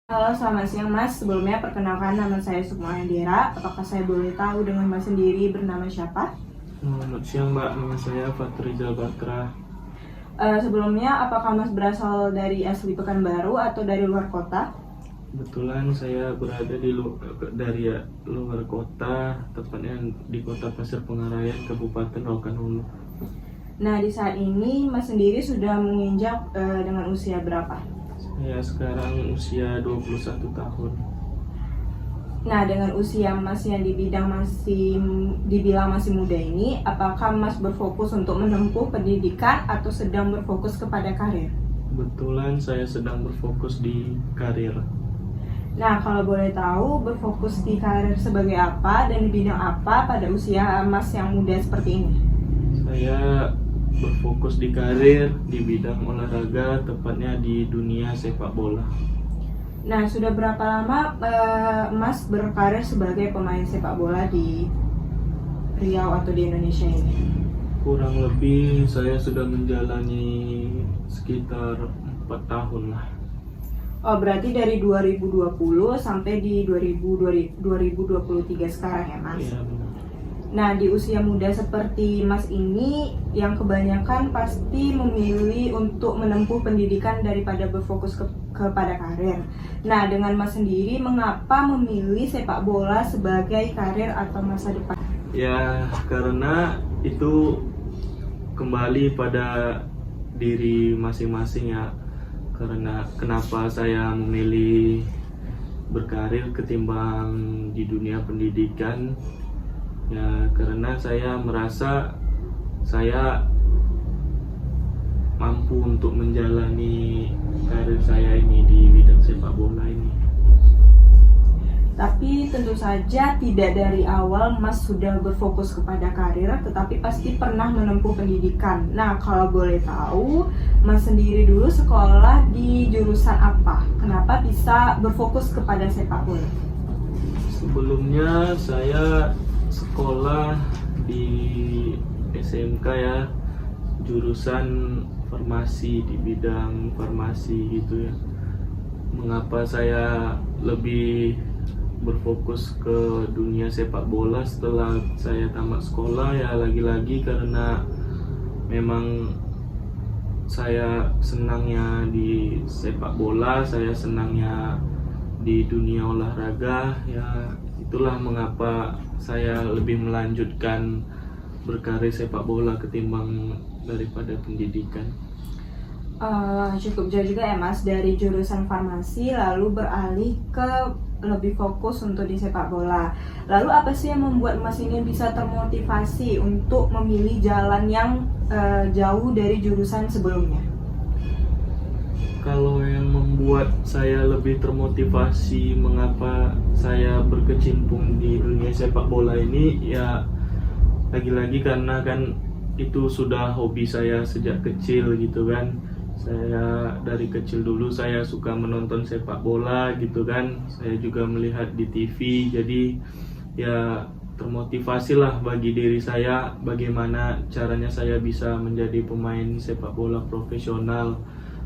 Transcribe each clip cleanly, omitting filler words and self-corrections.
Halo, selamat siang Mas. Sebelumnya perkenalkan nama saya Sukma Hendira. Apakah saya boleh tahu dengan Mas sendiri bernama siapa? Selamat siang Mbak, nama saya Fatrizal Batra. Sebelumnya, apakah Mas berasal dari asli Pekanbaru atau dari luar kota? Kebetulan saya berada dari luar kota, tepatnya di kota Pasir Pengarayan, Kabupaten Rokan Hulu. Nah, di saat ini Mas sendiri sudah menginjak dengan usia berapa? Saya sekarang usia 21 tahun. Nah, dengan usia Mas yang dibilang masih muda ini, apakah Mas berfokus untuk menempuh pendidikan atau sedang berfokus kepada karir? Kebetulan saya sedang berfokus di karir. Nah, kalau boleh tahu, berfokus di karir sebagai apa dan di bidang apa pada usia Mas yang muda seperti ini? Saya berfokus di karir di bidang olahraga, tepatnya di dunia sepak bola. Nah, sudah berapa lama Mas berkarir sebagai pemain sepak bola di Riau atau di Indonesia ini? Kurang lebih saya sudah menjalani sekitar 4 tahun lah. Oh, berarti dari 2020 sampai di 2023 sekarang ya, Mas? Iya, benar. Nah, di usia muda seperti Mas ini, yang kebanyakan pasti memilih untuk menempuh pendidikan daripada berfokus kepada karir. Nah, dengan Mas sendiri, mengapa memilih sepak bola sebagai karir atau masa depan? Ya, karena itu kembali pada diri masing-masing ya. Karena kenapa saya memilih berkarir ketimbang di dunia pendidikan? Ya, karena saya merasa saya mampu untuk menjalani karir saya ini di bidang sepak bola ini. Tapi tentu saja tidak dari awal Mas sudah berfokus kepada karir, tetapi pasti pernah menempuh pendidikan. Nah, kalau boleh tahu, Mas sendiri dulu sekolah di jurusan apa? Kenapa bisa berfokus kepada sepak bola? Sebelumnya saya sekolah di SMK ya, jurusan farmasi, di bidang farmasi gitu ya. Mengapa saya lebih berfokus ke dunia sepak bola setelah saya tamat sekolah? Ya lagi-lagi karena memang saya senangnya di sepak bola, saya senangnya di dunia olahraga. Ya itulah mengapa saya lebih melanjutkan berkarir sepak bola ketimbang daripada pendidikan. Cukup jauh juga ya Mas, dari jurusan farmasi lalu beralih ke lebih fokus untuk di sepak bola. Lalu apa sih yang membuat Mas ini bisa termotivasi untuk memilih jalan yang jauh dari jurusan sebelumnya? Kalau yang membuat saya lebih termotivasi mengapa saya berkecimpung di dunia sepak bola ini, ya lagi-lagi karena kan itu sudah hobi saya sejak kecil gitu kan. Saya dari kecil dulu saya suka menonton sepak bola gitu kan. Saya juga melihat di TV, jadi ya termotivasi lah bagi diri saya bagaimana caranya saya bisa menjadi pemain sepak bola profesional,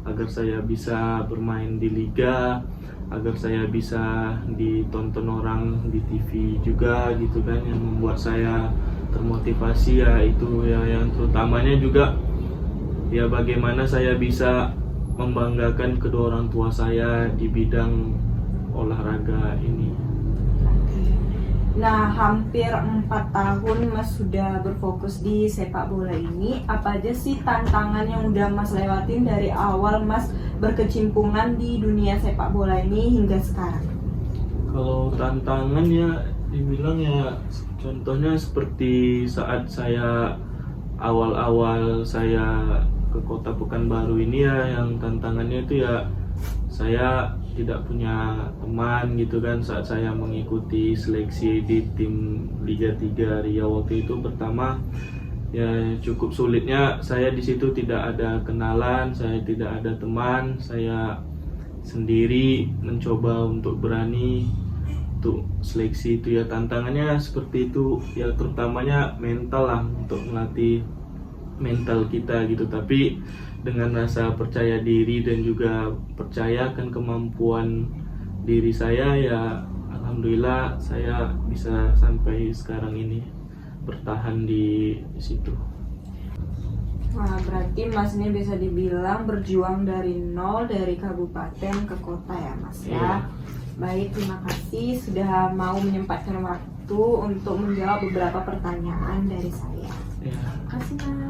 agar saya bisa bermain di liga, agar saya bisa ditonton orang di TV juga gitu kan. Yang membuat saya termotivasi ya itu ya, yang terutamanya juga ya bagaimana saya bisa membanggakan kedua orang tua saya di bidang olahraga ini. Nah, hampir 4 tahun Mas sudah berfokus di sepak bola ini. Apa aja sih tantangan yang udah Mas lewatin dari awal Mas berkecimpungan di dunia sepak bola ini hingga sekarang? Kalau tantangan ya dibilang ya contohnya seperti saat saya awal-awal saya ke kota Pekanbaru ini ya, yang tantangannya itu ya saya tidak punya teman gitu kan saat saya mengikuti seleksi di tim Liga 3 Riau waktu itu. Pertama ya cukup sulitnya, saya di situ tidak ada kenalan, saya tidak ada teman, saya sendiri mencoba untuk berani untuk seleksi itu ya. Tantangannya seperti itu ya, terutamanya mental lah, untuk melatih mental kita gitu. Tapi dengan rasa percaya diri dan juga percayakan kemampuan diri saya ya alhamdulillah saya bisa sampai sekarang ini bertahan di situ. Wah, berarti Mas ini bisa dibilang berjuang dari nol, dari kabupaten ke kota ya Mas ya. Iya. Baik, terima kasih sudah mau menyempatkan waktu untuk menjawab beberapa pertanyaan dari saya. Ya. Terima kasih Mas.